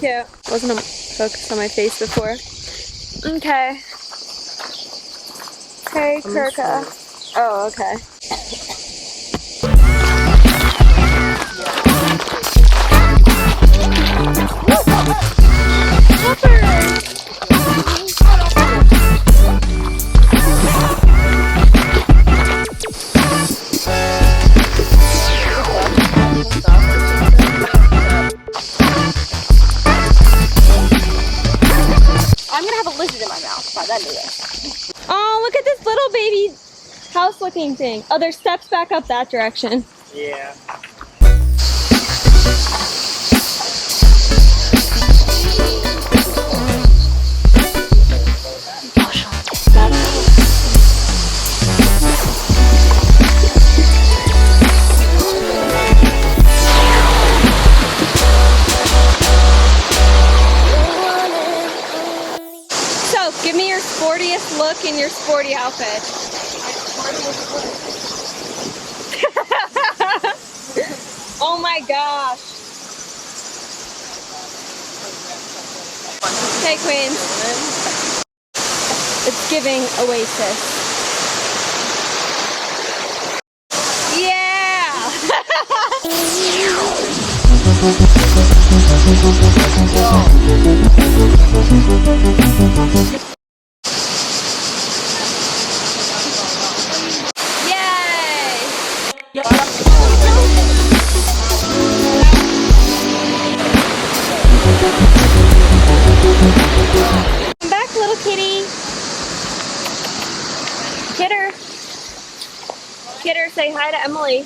cute. Wasn't a focus on my face before. Okay. Hey, Krka. Oh, okay. I'm gonna have a lizard in my mouth by the end of this. Oh, look at this little baby house looking thing. Oh, there's steps back up that direction. Yeah. So, give me your sportiest look in your sporty outfit. Oh my gosh. Okay, Queen. It's giving Oasis. Yeah! Come back, little kitty. Kidder. Kidder, say hi to Emily.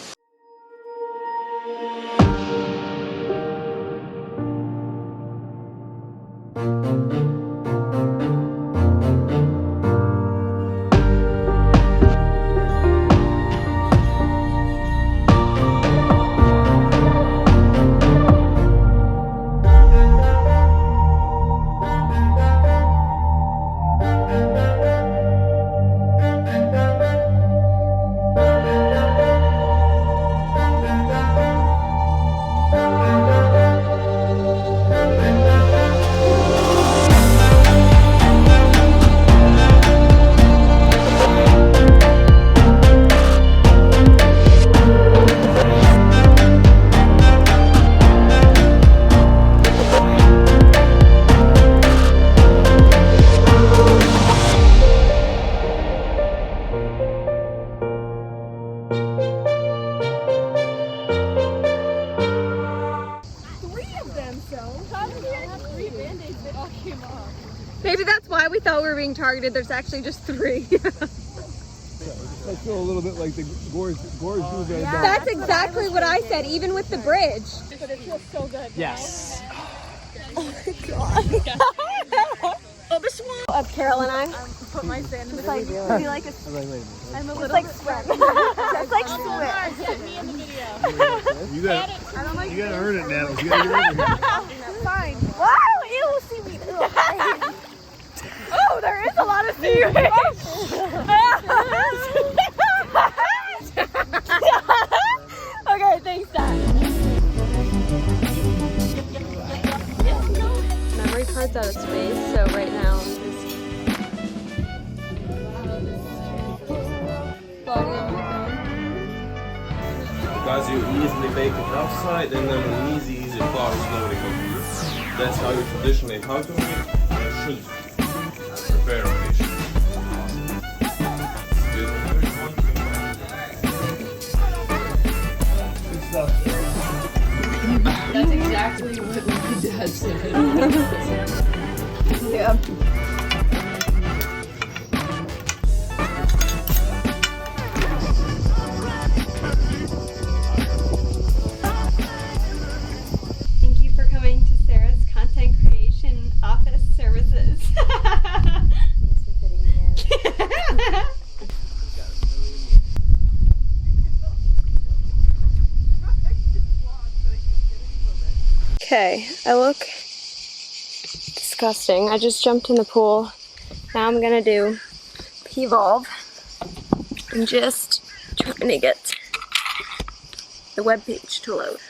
Maybe that's why we thought we were being targeted. There's actually just 3. I feel a little bit like the Gore's shoes right now. That's exactly what I said, even with the bridge. But it feels so good. Yes. Oh my god. Oh, this one. Up Carol and I. Put my sand in the Like, video. we like a, I'm a it's little like swim. It's like swim. Put me in the video. You gotta earn it, Natalie. You gotta get over here. Fine. Wow, ew, seaweed. Oh, there is a lot of seaweed. Okay, thanks, Dad. Memory card's out of space, so right now I'm just logging on my phone. Because you easily bake it outside and then an easy flour slowly cook. That's how you traditionally how to make should prepare a fish. That's exactly what my dad said. Yeah. Thank you for coming to Sarah's content creation office services. Thanks for fitting me in. Okay, I look disgusting. I just jumped in the pool. Now I'm gonna do P-Volve. I'm just trying to get the web page to load.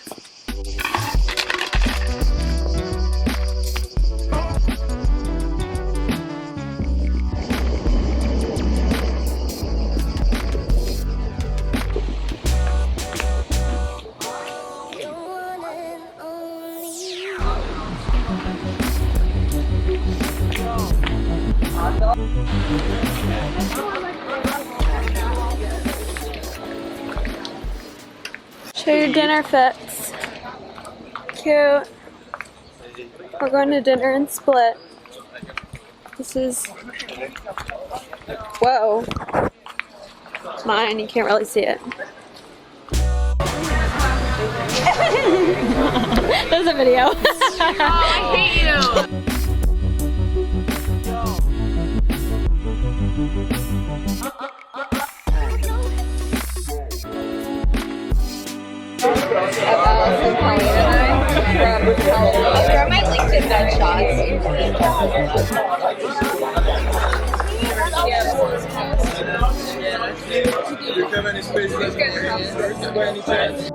Show your dinner fits. Cute. We're going to dinner in Split. This is, whoa. Mine, you can't really see it. There's a video. I hate you. Throw my LinkedIn gunshots. Do you have any space left by any chance?